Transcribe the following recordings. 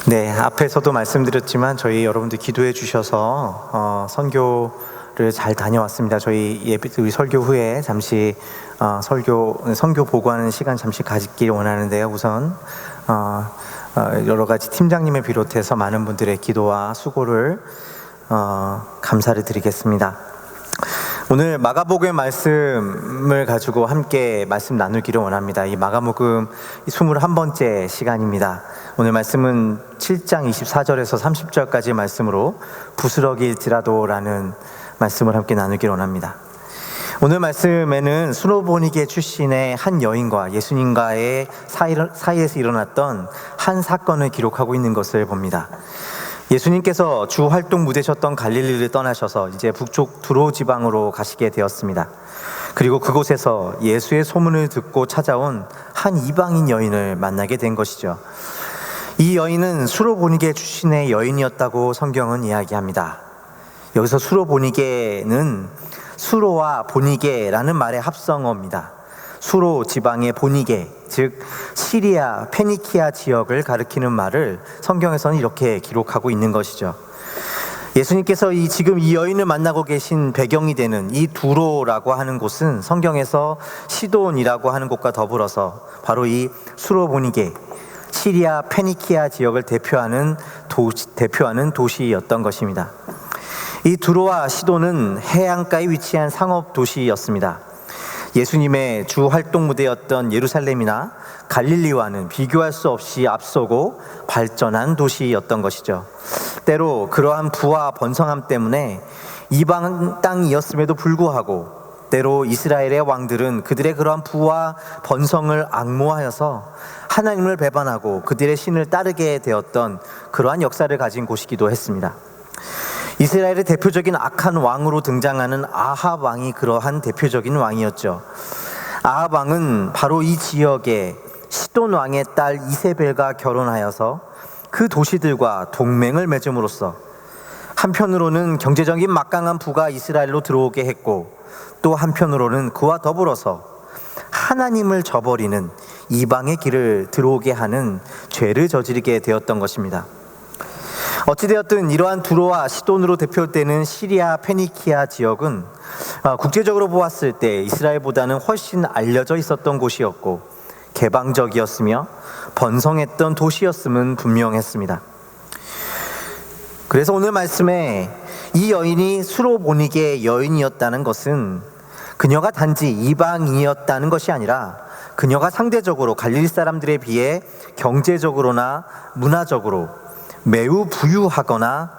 네, 앞에서도 말씀드렸지만 저희 여러분들 기도해 주셔서 선교를 잘 다녀왔습니다. 저희 설교 후에 잠시 선교 보고하는 시간 잠시 가지길 원하는데요. 우선 여러 가지 팀장님을 비롯해서 많은 분들의 기도와 수고를 감사를 드리겠습니다. 오늘 마가복음의 말씀을 가지고 함께 말씀 나누기를 원합니다. 이 마가복음 21번째 시간입니다. 오늘 말씀은 7장 24절에서 30절까지의 말씀으로 부스러기일지라도라는 말씀을 함께 나누기를 원합니다. 오늘 말씀에는 수로보니게 출신의 한 여인과 예수님과의 사이에서 일어났던 한 사건을 기록하고 있는 것을 봅니다. 예수님께서 주 활동 무대셨던 갈릴리를 떠나셔서 이제 북쪽 두로 지방으로 가시게 되었습니다. 그리고 그곳에서 예수의 소문을 듣고 찾아온 한 이방인 여인을 만나게 된 것이죠. 이 여인은 수로보니게 출신의 여인이었다고 성경은 이야기합니다. 여기서 수로보니게는 수로와 보니게라는 말의 합성어입니다. 수로 지방의 보니게, 즉 시리아, 페니키아 지역을 가리키는 말을 성경에서는 이렇게 기록하고 있는 것이죠. 예수님께서 지금 이 여인을 만나고 계신 배경이 되는 이 두로라고 하는 곳은 성경에서 시돈이라고 하는 곳과 더불어서 바로 이 수로보니게, 시리아, 페니키아 지역을 대표하는 도시였던 것입니다. 이 두로와 시돈은 해안가에 위치한 상업 도시였습니다. 예수님의 주 활동 무대였던 예루살렘이나 갈릴리와는 비교할 수 없이 앞서고 발전한 도시였던 것이죠. 때로 그러한 부와 번성함 때문에 이방 땅이었음에도 불구하고 때로 이스라엘의 왕들은 그들의 그러한 부와 번성을 앙모하여서 하나님을 배반하고 그들의 신을 따르게 되었던 그러한 역사를 가진 곳이기도 했습니다. 이스라엘의 대표적인 악한 왕으로 등장하는 아합 왕이 그러한 대표적인 왕이었죠. 아합 왕은 바로 이 지역의 시돈 왕의 딸 이세벨과 결혼하여서 그 도시들과 동맹을 맺음으로써 한편으로는 경제적인 막강한 부가 이스라엘로 들어오게 했고, 또 한편으로는 그와 더불어서 하나님을 저버리는 이방의 길을 들어오게 하는 죄를 저지르게 되었던 것입니다. 어찌되었든 이러한 두로와 시돈으로 대표되는 시리아 페니키아 지역은 국제적으로 보았을 때 이스라엘보다는 훨씬 알려져 있었던 곳이었고 개방적이었으며 번성했던 도시였음은 분명했습니다. 그래서 오늘 말씀에 이 여인이 수로보니게 여인이었다는 것은 그녀가 단지 이방인이었다는 것이 아니라 그녀가 상대적으로 갈릴리 사람들에 비해 경제적으로나 문화적으로 매우 부유하거나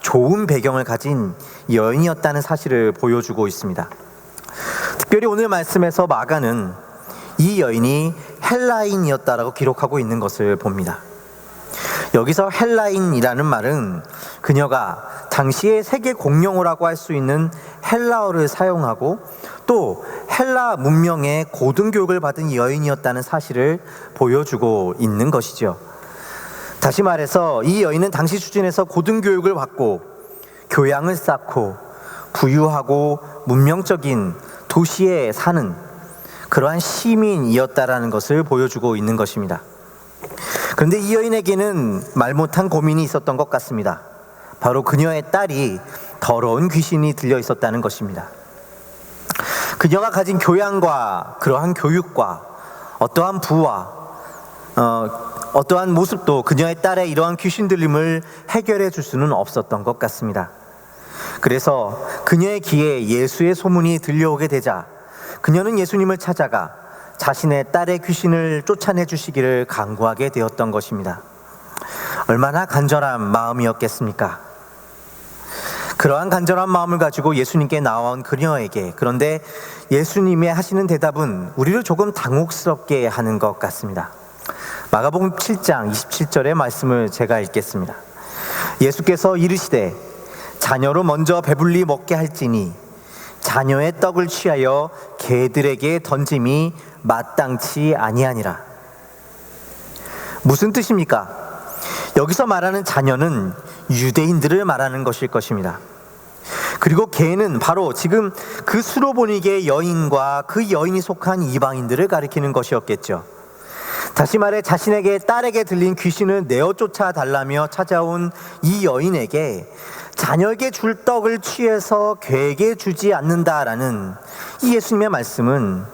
좋은 배경을 가진 여인이었다는 사실을 보여주고 있습니다. 특별히 오늘 말씀에서 마가는 이 여인이 헬라인이었다라고 기록하고 있는 것을 봅니다. 여기서 헬라인이라는 말은 그녀가 당시의 세계 공용어라고 할 수 있는 헬라어를 사용하고 또 헬라 문명의 고등교육을 받은 여인이었다는 사실을 보여주고 있는 것이죠. 다시 말해서 이 여인은 당시 수준에서 고등교육을 받고 교양을 쌓고 부유하고 문명적인 도시에 사는 그러한 시민이었다라는 것을 보여주고 있는 것입니다. 그런데 이 여인에게는 말 못한 고민이 있었던 것 같습니다. 바로 그녀의 딸이 더러운 귀신이 들려 있었다는 것입니다. 그녀가 가진 교양과 그러한 교육과 어떠한 부와 어떠한 모습도 그녀의 딸의 이러한 귀신 들림을 해결해 줄 수는 없었던 것 같습니다. 그래서 그녀의 귀에 예수의 소문이 들려오게 되자 그녀는 예수님을 찾아가 자신의 딸의 귀신을 쫓아내 주시기를 간구하게 되었던 것입니다. 얼마나 간절한 마음이었겠습니까? 그러한 간절한 마음을 가지고 예수님께 나온 그녀에게, 그런데 예수님의 하시는 대답은 우리를 조금 당혹스럽게 하는 것 같습니다. 마가복음 7장 27절의 말씀을 제가 읽겠습니다. 예수께서 이르시되 자녀로 먼저 배불리 먹게 할지니 자녀의 떡을 취하여 개들에게 던짐이 마땅치 아니하니라. 무슨 뜻입니까? 여기서 말하는 자녀는 유대인들을 말하는 것일 것입니다. 그리고 개는 바로 지금 그 수로보니게 여인과 그 여인이 속한 이방인들을 가리키는 것이었겠죠. 다시 말해 자신에게 딸에게 들린 귀신을 내어 쫓아 달라며 찾아온 이 여인에게 자녀에게 줄 떡을 취해서 괴에게 주지 않는다라는 이 예수님의 말씀은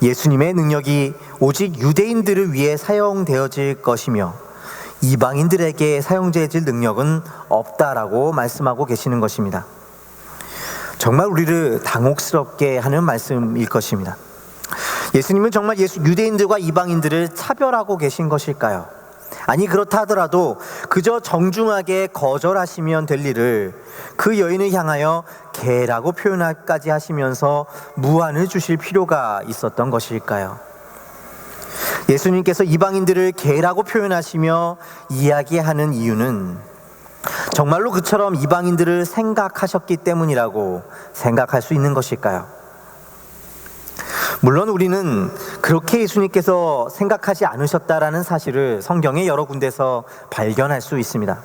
예수님의 능력이 오직 유대인들을 위해 사용되어질 것이며 이방인들에게 사용되어질 능력은 없다라고 말씀하고 계시는 것입니다. 정말 우리를 당혹스럽게 하는 말씀일 것입니다. 예수님은 정말 유대인들과 이방인들을 차별하고 계신 것일까요? 아니, 그렇다 하더라도 그저 정중하게 거절하시면 될 일을 그 여인을 향하여 개라고 표현까지 하시면서 무한을 주실 필요가 있었던 것일까요? 예수님께서 이방인들을 개라고 표현하시며 이야기하는 이유는 정말로 그처럼 이방인들을 생각하셨기 때문이라고 생각할 수 있는 것일까요? 물론 우리는 그렇게 예수님께서 생각하지 않으셨다라는 사실을 성경의 여러 군데서 발견할 수 있습니다.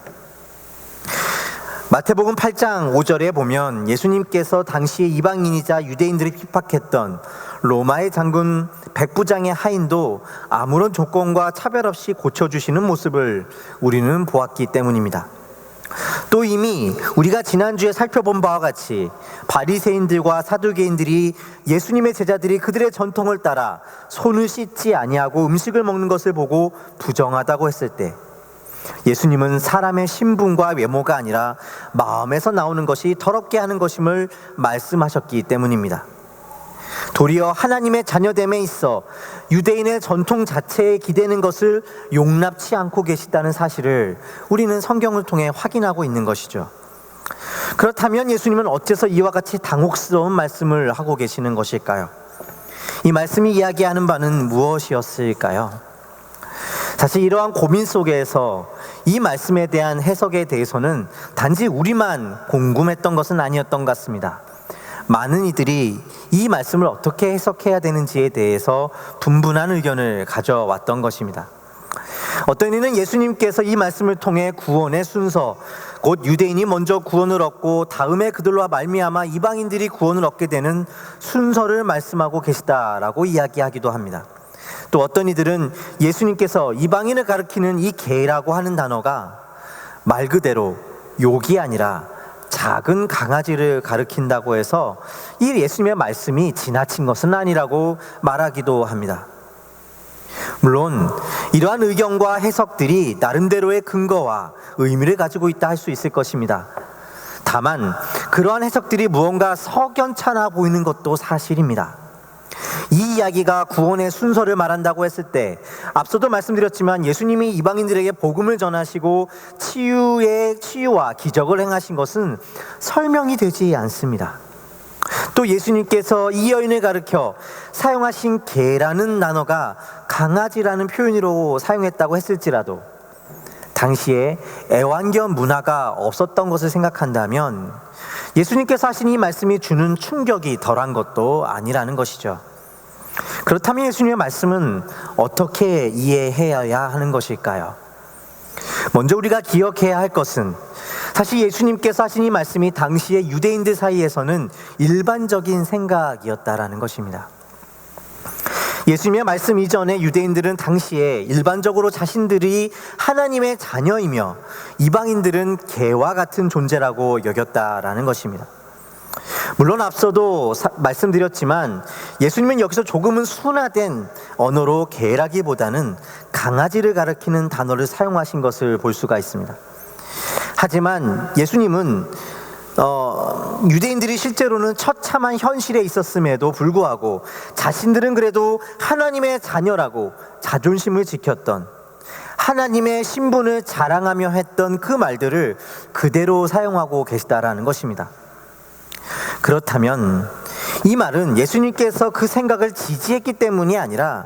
마태복음 8장 5절에 보면 예수님께서 당시에 이방인이자 유대인들을 핍박했던 로마의 장군 백부장의 하인도 아무런 조건과 차별 없이 고쳐주시는 모습을 우리는 보았기 때문입니다. 또 이미 우리가 지난주에 살펴본 바와 같이 바리새인들과 사두개인들이 예수님의 제자들이 그들의 전통을 따라 손을 씻지 아니하고 음식을 먹는 것을 보고 부정하다고 했을 때 예수님은 사람의 신분과 외모가 아니라 마음에서 나오는 것이 더럽게 하는 것임을 말씀하셨기 때문입니다. 도리어 하나님의 자녀됨에 있어 유대인의 전통 자체에 기대는 것을 용납치 않고 계시다는 사실을 우리는 성경을 통해 확인하고 있는 것이죠. 그렇다면 예수님은 어째서 이와 같이 당혹스러운 말씀을 하고 계시는 것일까요? 이 말씀이 이야기하는 바는 무엇이었을까요? 사실 이러한 고민 속에서 이 말씀에 대한 해석에 대해서는 단지 우리만 궁금했던 것은 아니었던 것 같습니다. 많은 이들이 이 말씀을 어떻게 해석해야 되는지에 대해서 분분한 의견을 가져왔던 것입니다. 어떤 이는 예수님께서 이 말씀을 통해 구원의 순서, 곧 유대인이 먼저 구원을 얻고 다음에 그들로 말미암아 이방인들이 구원을 얻게 되는 순서를 말씀하고 계시다라고 이야기하기도 합니다. 또 어떤 이들은 예수님께서 이방인을 가리키는 이 개라고 하는 단어가 말 그대로 욕이 아니라 작은 강아지를 가리킨다고 해서 이 예수님의 말씀이 지나친 것은 아니라고 말하기도 합니다. 물론 이러한 의견과 해석들이 나름대로의 근거와 의미를 가지고 있다 할 수 있을 것입니다. 다만 그러한 해석들이 무언가 석연찮아 보이는 것도 사실입니다. 이 이야기가 구원의 순서를 말한다고 했을 때 앞서도 말씀드렸지만 예수님이 이방인들에게 복음을 전하시고 치유와 기적을 행하신 것은 설명이 되지 않습니다. 또 예수님께서 이 여인을 가리켜 사용하신 개라는 단어가 강아지라는 표현으로 사용했다고 했을지라도 당시에 애완견 문화가 없었던 것을 생각한다면 예수님께서 하신 이 말씀이 주는 충격이 덜한 것도 아니라는 것이죠. 그렇다면 예수님의 말씀은 어떻게 이해해야 하는 것일까요? 먼저 우리가 기억해야 할 것은 사실 예수님께서 하신 이 말씀이 당시의 유대인들 사이에서는 일반적인 생각이었다라는 것입니다. 예수님의 말씀 이전에 유대인들은 당시에 일반적으로 자신들이 하나님의 자녀이며 이방인들은 개와 같은 존재라고 여겼다라는 것입니다. 물론 앞서도 말씀드렸지만 예수님은 여기서 조금은 순화된 언어로 개라기보다는 강아지를 가리키는 단어를 사용하신 것을 볼 수가 있습니다. 하지만 예수님은 유대인들이 실제로는 처참한 현실에 있었음에도 불구하고 자신들은 그래도 하나님의 자녀라고 자존심을 지켰던 하나님의 신분을 자랑하며 했던 그 말들을 그대로 사용하고 계시다라는 것입니다. 그렇다면 이 말은 예수님께서 그 생각을 지지했기 때문이 아니라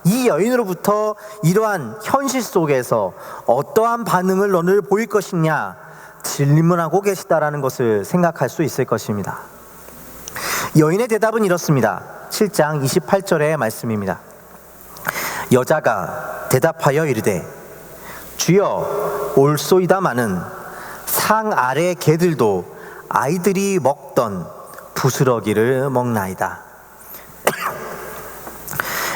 이 여인으로부터 이러한 현실 속에서 어떠한 반응을 너를 보일 것이냐 질문하고 계시다라는 것을 생각할 수 있을 것입니다. 여인의 대답은 이렇습니다. 7장 28절의 말씀입니다. 여자가 대답하여 이르되 주여 올소이다마는 상 아래 개들도 아이들이 먹던 부스러기를 먹나이다.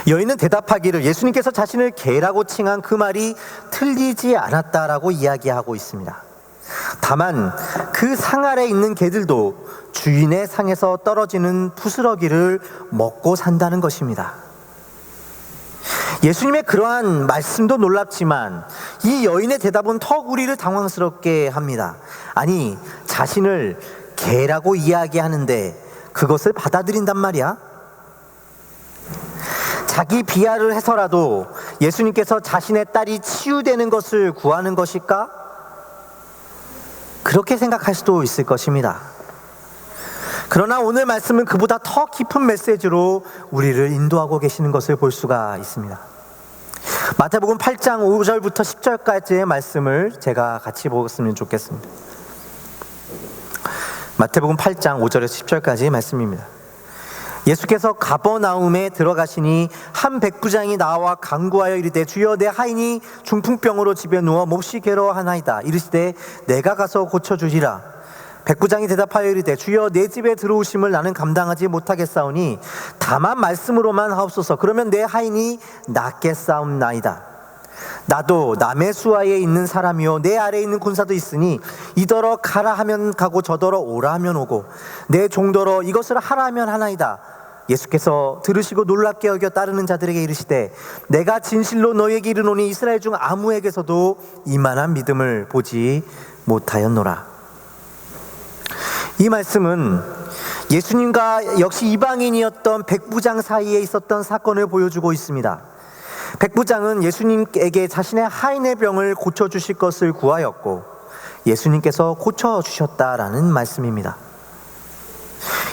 여인은 대답하기를 예수님께서 자신을 개라고 칭한 그 말이 틀리지 않았다라고 이야기하고 있습니다. 다만 그 상 아래 있는 개들도 주인의 상에서 떨어지는 부스러기를 먹고 산다는 것입니다. 예수님의 그러한 말씀도 놀랍지만 이 여인의 대답은 더욱 우리를 당황스럽게 합니다. 아니, 자신을 개라고 이야기하는데 그것을 받아들인단 말이야? 자기 비하를 해서라도 예수님께서 자신의 딸이 치유되는 것을 구하는 것일까? 그렇게 생각할 수도 있을 것입니다. 그러나 오늘 말씀은 그보다 더 깊은 메시지로 우리를 인도하고 계시는 것을 볼 수가 있습니다. 마태복음 8장 5절부터 10절까지의 말씀을 제가 같이 보았으면 좋겠습니다. 마태복음 8장 5절에서 10절까지의 말씀입니다. 예수께서 가버나움에 들어가시니 한 백부장이 나와 간구하여 이르되 주여 내 하인이 중풍병으로 집에 누워 몹시 괴로워하나이다. 이르시되 내가 가서 고쳐주리라. 백부장이 대답하여 이르되 주여 내 집에 들어오심을 나는 감당하지 못하겠사오니 다만 말씀으로만 하옵소서. 그러면 내 하인이 낫겠사옵나이다. 나도 남의 수하에 있는 사람이요 내 아래에 있는 군사도 있으니 이더러 가라 하면 가고 저더러 오라 하면 오고 내 종더러 이것을 하라 하면 하나이다. 예수께서 들으시고 놀랍게 여겨 따르는 자들에게 이르시되 내가 진실로 너희에게 이르노니 이스라엘 중 아무에게서도 이만한 믿음을 보지 못하였노라. 이 말씀은 예수님과 역시 이방인이었던 백부장 사이에 있었던 사건을 보여주고 있습니다. 백부장은 예수님에게 자신의 하인의 병을 고쳐주실 것을 구하였고 예수님께서 고쳐주셨다라는 말씀입니다.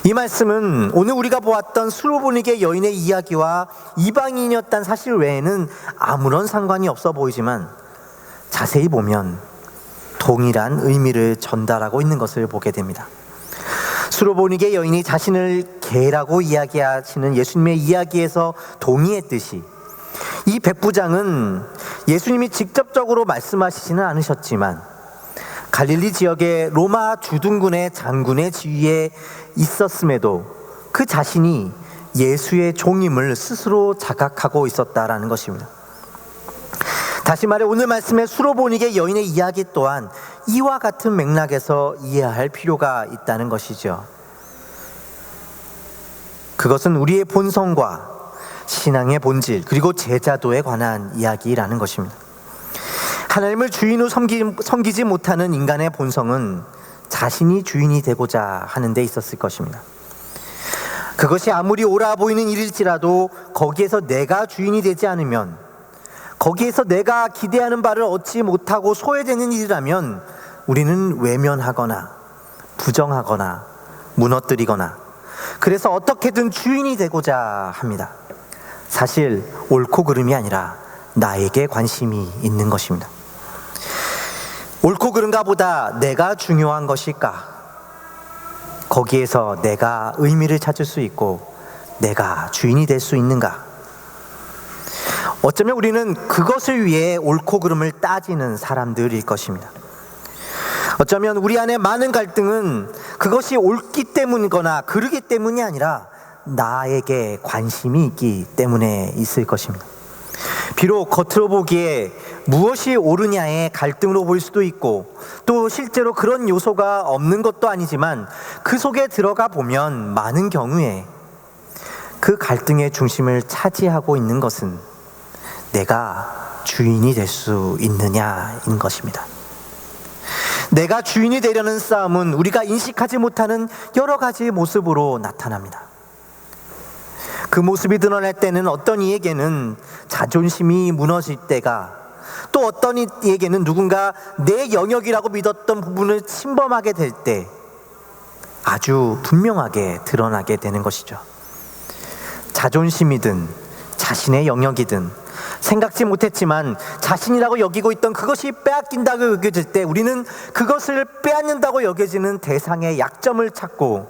이 말씀은 오늘 우리가 보았던 수로보니게 여인의 이야기와 이방인이었다는 사실 외에는 아무런 상관이 없어 보이지만 자세히 보면 동일한 의미를 전달하고 있는 것을 보게 됩니다. 수로보니게 여인이 자신을 개라고 이야기하시는 예수님의 이야기에서 동의했듯이 이 백부장은 예수님이 직접적으로 말씀하시지는 않으셨지만 갈릴리 지역의 로마 주둔군의 장군의 지위에 있었음에도 그 자신이 예수의 종임을 스스로 자각하고 있었다라는 것입니다. 다시 말해 오늘 말씀의 수로보니게 여인의 이야기 또한 이와 같은 맥락에서 이해할 필요가 있다는 것이죠. 그것은 우리의 본성과 신앙의 본질 그리고 제자도에 관한 이야기라는 것입니다. 하나님을 주인으로 섬기지 못하는 인간의 본성은 자신이 주인이 되고자 하는 데 있었을 것입니다. 그것이 아무리 옳아 보이는 일일지라도 거기에서 내가 주인이 되지 않으면, 거기에서 내가 기대하는 바를 얻지 못하고 소외되는 일이라면 우리는 외면하거나 부정하거나 무너뜨리거나 그래서 어떻게든 주인이 되고자 합니다. 사실 옳고 그름이 아니라 나에게 관심이 있는 것입니다. 옳고 그른가 보다 내가 중요한 것일까? 거기에서 내가 의미를 찾을 수 있고 내가 주인이 될 수 있는가? 어쩌면 우리는 그것을 위해 옳고 그름을 따지는 사람들일 것입니다. 어쩌면 우리 안에 많은 갈등은 그것이 옳기 때문이거나 그르기 때문이 아니라 나에게 관심이 있기 때문에 있을 것입니다. 비록 겉으로 보기에 무엇이 옳으냐의 갈등으로 보일 수도 있고 또 실제로 그런 요소가 없는 것도 아니지만 그 속에 들어가 보면 많은 경우에 그 갈등의 중심을 차지하고 있는 것은 내가 주인이 될 수 있느냐인 것입니다. 내가 주인이 되려는 싸움은 우리가 인식하지 못하는 여러 가지 모습으로 나타납니다. 그 모습이 드러날 때는 어떤 이에게는 자존심이 무너질 때가, 또 어떤 이에게는 누군가 내 영역이라고 믿었던 부분을 침범하게 될 때 아주 분명하게 드러나게 되는 것이죠. 자존심이든 자신의 영역이든 생각지 못했지만 자신이라고 여기고 있던 그것이 빼앗긴다고 여겨질 때 우리는 그것을 빼앗는다고 여겨지는 대상의 약점을 찾고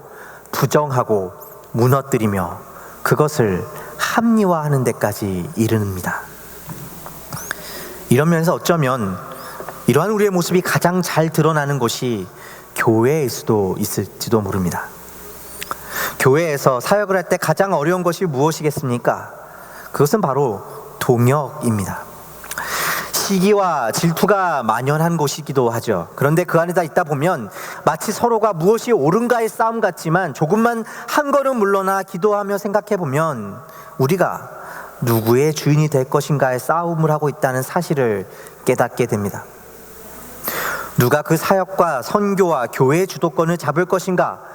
부정하고 무너뜨리며 그것을 합리화하는 데까지 이릅니다. 이러면서 어쩌면 이러한 우리의 모습이 가장 잘 드러나는 곳이 교회일 수도 있을지도 모릅니다. 교회에서 사역을 할 때 가장 어려운 것이 무엇이겠습니까? 그것은 바로 동역입니다. 시기와 질투가 만연한 곳이기도 하죠. 그런데 그 안에다 있다 보면 마치 서로가 무엇이 옳은가의 싸움 같지만 조금만 한 걸음 물러나 기도하며 생각해 보면 우리가 누구의 주인이 될 것인가의 싸움을 하고 있다는 사실을 깨닫게 됩니다. 누가 그 사역과 선교와 교회의 주도권을 잡을 것인가,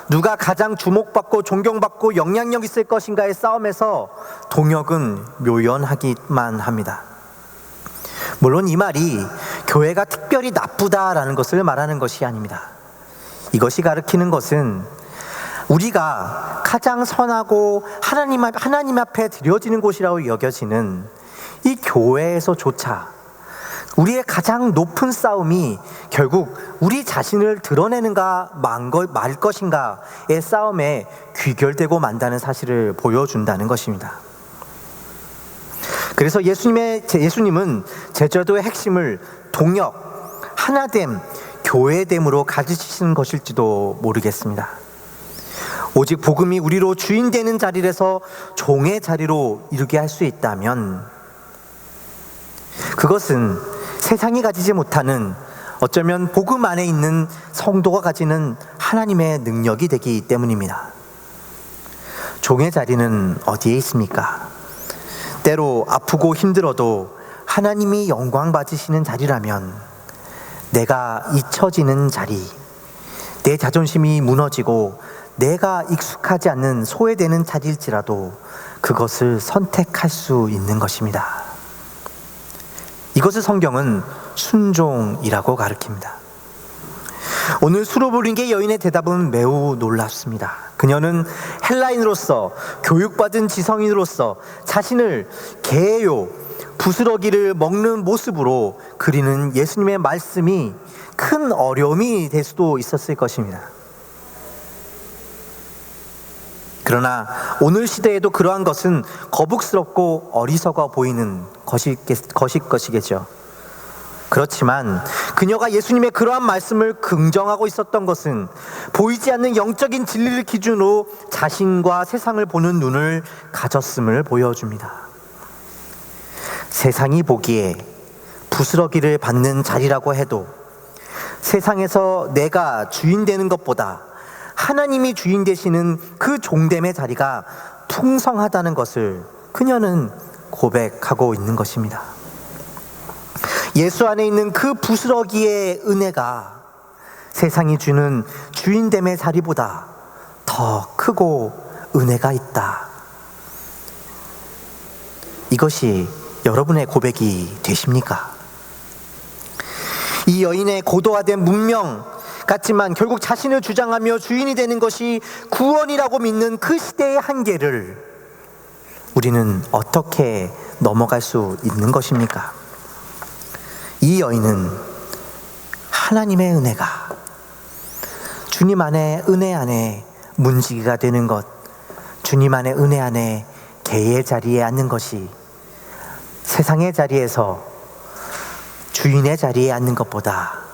누가 가장 주목받고 존경받고 영향력 있을 것인가의 싸움에서 동역은 묘연하기만 합니다. 물론 이 말이 교회가 특별히 나쁘다라는 것을 말하는 것이 아닙니다. 이것이 가리키는 것은 우리가 가장 선하고 하나님 앞에 드려지는 곳이라고 여겨지는 이 교회에서조차 우리의 가장 높은 싸움이 결국 우리 자신을 드러내는가 말 것인가의 싸움에 귀결되고 만다는 사실을 보여준다는 것입니다. 그래서 예수님은 제자도의 핵심을 동역, 하나됨, 교회됨으로 가르치시는 것일지도 모르겠습니다. 오직 복음이 우리로 주인 되는 자리에서 종의 자리로 이르게 할 수 있다면 그것은 세상이 가지지 못하는, 어쩌면 복음 안에 있는 성도가 가지는 하나님의 능력이 되기 때문입니다. 종의 자리는 어디에 있습니까? 때로 아프고 힘들어도 하나님이 영광 받으시는 자리라면, 내가 잊혀지는 자리, 내 자존심이 무너지고 내가 익숙하지 않는 소외되는 자리일지라도 그것을 선택할 수 있는 것입니다. 이것을 성경은 순종이라고 가르칩니다. 오늘 수로보르게 여인의 대답은 매우 놀랍습니다. 그녀는 헬라인으로서, 교육받은 지성인으로서 자신을 개요, 부스러기를 먹는 모습으로 그리는 예수님의 말씀이 큰 어려움이 될 수도 있었을 것입니다. 그러나 오늘 시대에도 그러한 것은 거북스럽고 어리석어 보이는 것이겠죠. 그렇지만 그녀가 예수님의 그러한 말씀을 긍정하고 있었던 것은 보이지 않는 영적인 진리를 기준으로 자신과 세상을 보는 눈을 가졌음을 보여줍니다. 세상이 보기에 부스러기를 받는 자리라고 해도 세상에서 내가 주인 되는 것보다 하나님이 주인 되시는 그 종됨의 자리가 풍성하다는 것을 그녀는 고백하고 있는 것입니다. 예수 안에 있는 그 부스러기의 은혜가 세상이 주는 주인됨의 자리보다 더 크고 은혜가 있다. 이것이 여러분의 고백이 되십니까? 이 여인의 고도화된 문명 같지만 결국 자신을 주장하며 주인이 되는 것이 구원이라고 믿는 그 시대의 한계를 우리는 어떻게 넘어갈 수 있는 것입니까? 이 여인은 하나님의 은혜가, 주님 안에 은혜 안에 문지기가 되는 것, 주님 안에 은혜 안에 개의 자리에 앉는 것이 세상의 자리에서 주인의 자리에 앉는 것보다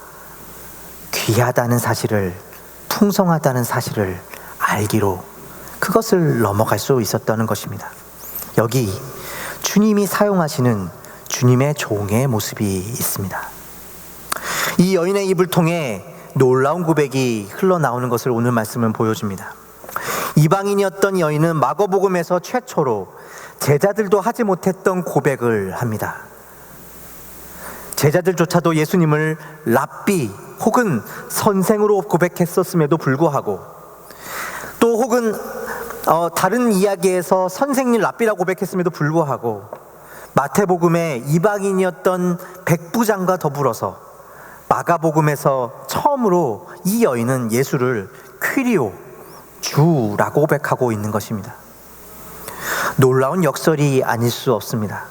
귀하다는 사실을, 풍성하다는 사실을 알기로 그것을 넘어갈 수 있었다는 것입니다. 여기 주님이 사용하시는 주님의 종의 모습이 있습니다. 이 여인의 입을 통해 놀라운 고백이 흘러나오는 것을 오늘 말씀은 보여줍니다. 이방인이었던 여인은 마가복음에서 최초로 제자들도 하지 못했던 고백을 합니다. 제자들조차도 예수님을 랍비 혹은 선생으로 고백했었음에도 불구하고, 또 혹은 다른 이야기에서 선생님 랍비라고 고백했음에도 불구하고 마태복음에 이방인이었던 백부장과 더불어서 마가복음에서 처음으로 이 여인은 예수를 퀴리오, 주라고 고백하고 있는 것입니다. 놀라운 역설이 아닐 수 없습니다.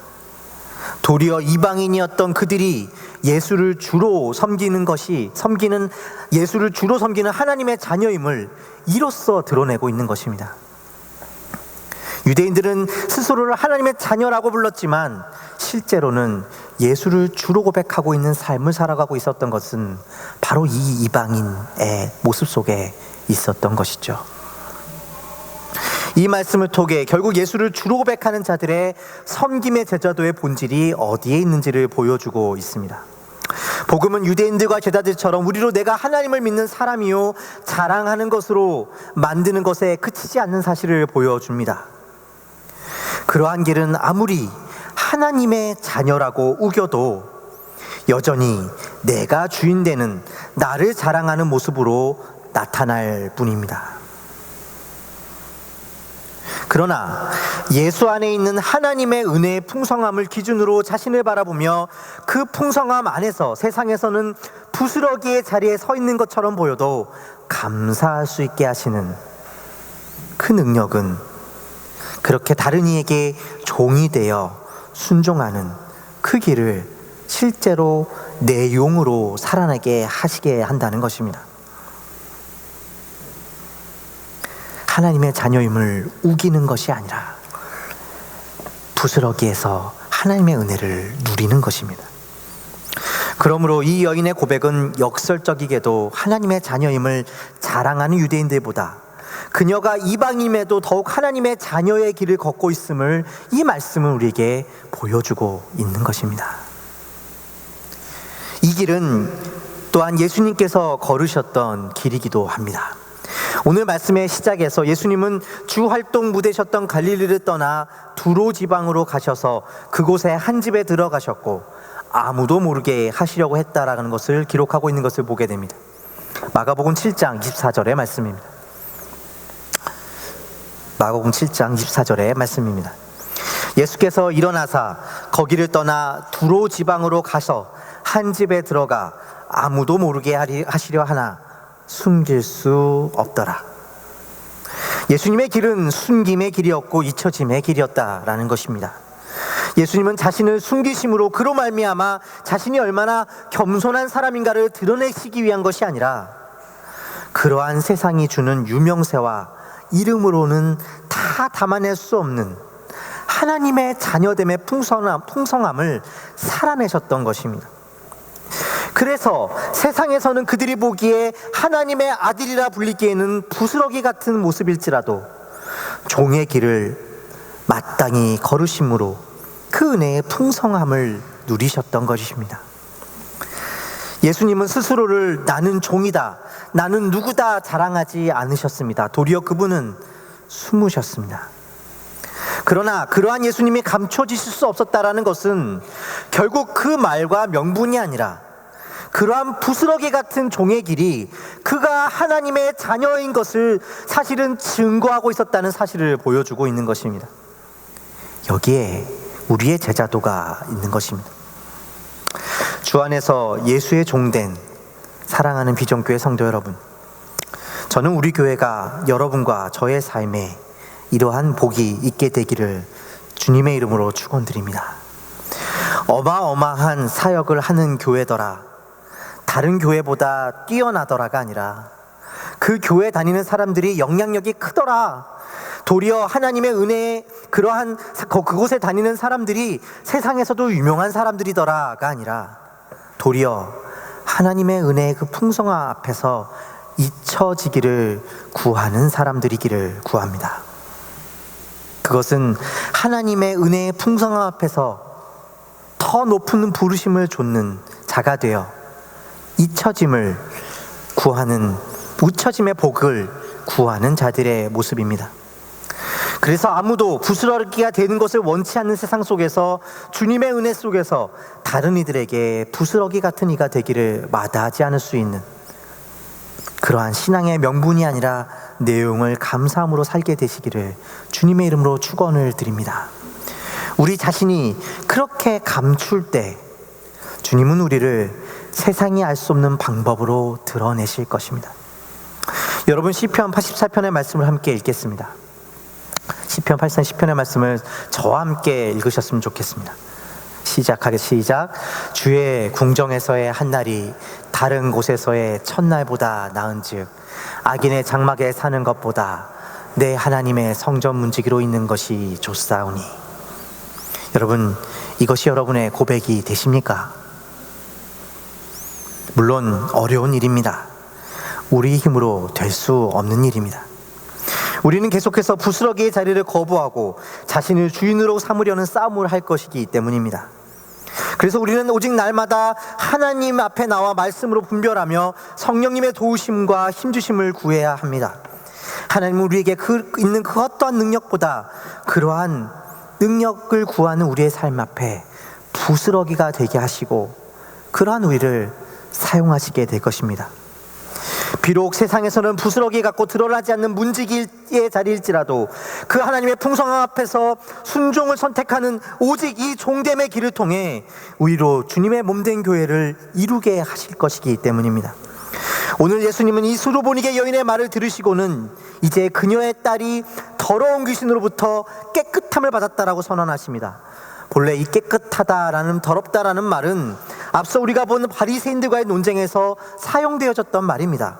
도리어 이방인이었던 그들이 예수를 주로 섬기는 예수를 주로 섬기는 하나님의 자녀임을 이로써 드러내고 있는 것입니다. 유대인들은 스스로를 하나님의 자녀라고 불렀지만 실제로는 예수를 주로 고백하고 있는 삶을 살아가고 있었던 것은 바로 이 이방인의 모습 속에 있었던 것이죠. 이 말씀을 통해 결국 예수를 주로 고백하는 자들의 섬김의 제자도의 본질이 어디에 있는지를 보여주고 있습니다. 복음은 유대인들과 제자들처럼 우리로 내가 하나님을 믿는 사람이요 자랑하는 것으로 만드는 것에 그치지 않는 사실을 보여줍니다. 그러한 길은 아무리 하나님의 자녀라고 우겨도 여전히 내가 주인 되는 나를 자랑하는 모습으로 나타날 뿐입니다. 그러나 예수 안에 있는 하나님의 은혜의 풍성함을 기준으로 자신을 바라보며 그 풍성함 안에서 세상에서는 부스러기의 자리에 서 있는 것처럼 보여도 감사할 수 있게 하시는 그 능력은 그렇게 다른 이에게 종이 되어 순종하는 그 길을 실제로 내 용으로 살아나게 하시게 한다는 것입니다. 하나님의 자녀임을 우기는 것이 아니라 부스러기에서 하나님의 은혜를 누리는 것입니다. 그러므로 이 여인의 고백은 역설적이게도 하나님의 자녀임을 자랑하는 유대인들보다 그녀가 이방임에도 더욱 하나님의 자녀의 길을 걷고 있음을 이 말씀은 우리에게 보여주고 있는 것입니다. 이 길은 또한 예수님께서 걸으셨던 길이기도 합니다. 오늘 말씀의 시작에서 예수님은 주 활동 무대셨던 갈릴리를 떠나 두로 지방으로 가셔서 그곳에 한 집에 들어가셨고 아무도 모르게 하시려고 했다라는 것을 기록하고 있는 것을 보게 됩니다. 마가복음 7장 24절의 말씀입니다. 마가복음 7장 24절의 말씀입니다. 예수께서 일어나사 거기를 떠나 두로 지방으로 가서 한 집에 들어가 아무도 모르게 하시려 하나 숨길 수 없더라. 예수님의 길은 숨김의 길이었고 잊혀짐의 길이었다라는 것입니다. 예수님은 자신을 숨기심으로 그로 말미암아 자신이 얼마나 겸손한 사람인가를 드러내시기 위한 것이 아니라 그러한 세상이 주는 유명세와 이름으로는 다 담아낼 수 없는 하나님의 자녀됨의 풍성함을 살아내셨던 것입니다. 그래서 세상에서는 그들이 보기에 하나님의 아들이라 불리기에는 부스러기 같은 모습일지라도 종의 길을 마땅히 걸으심으로 그 은혜의 풍성함을 누리셨던 것입니다. 예수님은 스스로를 나는 종이다, 나는 누구다 자랑하지 않으셨습니다. 도리어 그분은 숨으셨습니다. 그러나 그러한 예수님이 감춰지실 수 없었다라는 것은 결국 그 말과 명분이 아니라 그러한 부스러기 같은 종의 길이 그가 하나님의 자녀인 것을 사실은 증거하고 있었다는 사실을 보여주고 있는 것입니다. 여기에 우리의 제자도가 있는 것입니다. 주 안에서 예수의 종된 사랑하는 비전교회 성도 여러분, 저는 우리 교회가 여러분과 저의 삶에 이러한 복이 있게 되기를 주님의 이름으로 축원드립니다. 어마어마한 사역을 하는 교회더라, 다른 교회보다 뛰어나더라가 아니라 그 교회 다니는 사람들이 영향력이 크더라, 도리어 하나님의 은혜에 그러한 그곳에 다니는 사람들이 세상에서도 유명한 사람들이더라가 아니라 도리어 하나님의 은혜의 그 풍성함 앞에서 잊혀지기를 구하는 사람들이기를 구합니다. 그것은 하나님의 은혜의 풍성함 앞에서 더 높은 부르심을 좇는 자가 되어 잊혀짐을 구하는, 잊혀짐의 복을 구하는 자들의 모습입니다. 그래서 아무도 부스러기가 되는 것을 원치 않는 세상 속에서 주님의 은혜 속에서 다른 이들에게 부스러기 같은 이가 되기를 마다하지 않을 수 있는 그러한 신앙의 명분이 아니라 내용을 감사함으로 살게 되시기를 주님의 이름으로 축원을 드립니다. 우리 자신이 그렇게 감출 때 주님은 우리를 세상이 알 수 없는 방법으로 드러내실 것입니다. 여러분, 시편 84편의 말씀을 함께 읽겠습니다. 시편 84편의 말씀을 저와 함께 읽으셨으면 좋겠습니다. 시작. 주의 궁정에서의 한날이 다른 곳에서의 첫날보다 나은즉 악인의 장막에 사는 것보다 내 하나님의 성전 문지기로 있는 것이 좋사오니. 여러분, 이것이 여러분의 고백이 되십니까? 물론 어려운 일입니다. 우리 힘으로 될 수 없는 일입니다. 우리는 계속해서 부스러기의 자리를 거부하고 자신을 주인으로 삼으려는 싸움을 할 것이기 때문입니다. 그래서 우리는 오직 날마다 하나님 앞에 나와 말씀으로 분별하며 성령님의 도우심과 힘주심을 구해야 합니다. 하나님은 우리에게 있는 그 어떠한 능력보다 그러한 능력을 구하는 우리의 삶 앞에 부스러기가 되게 하시고 그러한 우리를 사용하시게 될 것입니다. 비록 세상에서는 부스러기 같고 드러나지 않는 문지기의 자리일지라도 그 하나님의 풍성함 앞에서 순종을 선택하는 오직 이 종됨의 길을 통해 우리로 주님의 몸된 교회를 이루게 하실 것이기 때문입니다. 오늘 예수님은 이 수로보니게 여인의 말을 들으시고는 이제 그녀의 딸이 더러운 귀신으로부터 깨끗함을 받았다라고 선언하십니다. 본래 이 깨끗하다라는, 더럽다라는 말은 앞서 우리가 본 바리새인들과의 논쟁에서 사용되어졌던 말입니다.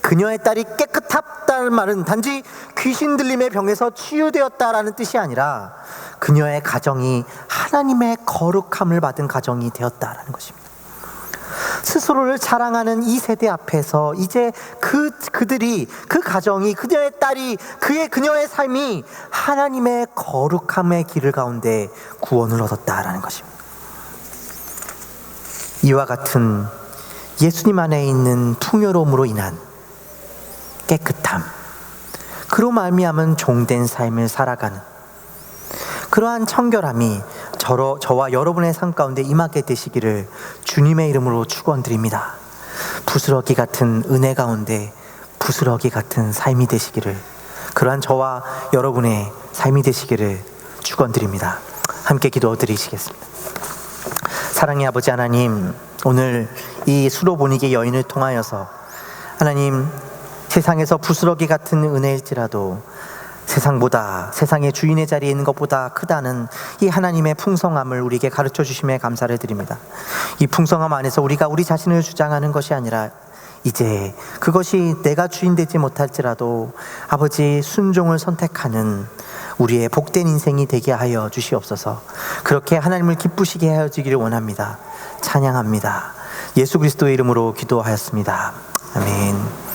그녀의 딸이 깨끗하다는 말은 단지 귀신 들림의 병에서 치유되었다라는 뜻이 아니라 그녀의 가정이 하나님의 거룩함을 받은 가정이 되었다라는 것입니다. 스스로를 자랑하는 이 세대 앞에서 이제 그들이, 그 가정이, 그녀의 딸이, 그녀의 삶이 하나님의 거룩함의 길을 가운데 구원을 얻었다라는 것입니다. 이와 같은 예수님 안에 있는 풍요로움으로 인한 깨끗함, 그로 말미암은 종된 삶을 살아가는 그러한 청결함이 저와 여러분의 삶 가운데 임하게 되시기를 주님의 이름으로 축원드립니다. 부스러기 같은 은혜 가운데 부스러기 같은 삶이 되시기를, 그러한 저와 여러분의 삶이 되시기를 축원드립니다. 함께 기도드리시겠습니다. 사랑의 아버지 하나님, 오늘 이 수로보니게 여인을 통하여서 하나님, 세상에서 부스러기 같은 은혜일지라도 세상보다, 세상의 주인의 자리에 있는 것보다 크다는 이 하나님의 풍성함을 우리에게 가르쳐 주심에 감사를 드립니다. 이 풍성함 안에서 우리가 우리 자신을 주장하는 것이 아니라 이제 그것이 내가 주인 되지 못할지라도 아버지 순종을 선택하는 우리의 복된 인생이 되게 하여 주시옵소서. 그렇게 하나님을 기쁘시게 하여 주기를 원합니다. 찬양합니다. 예수 그리스도의 이름으로 기도하였습니다. 아멘.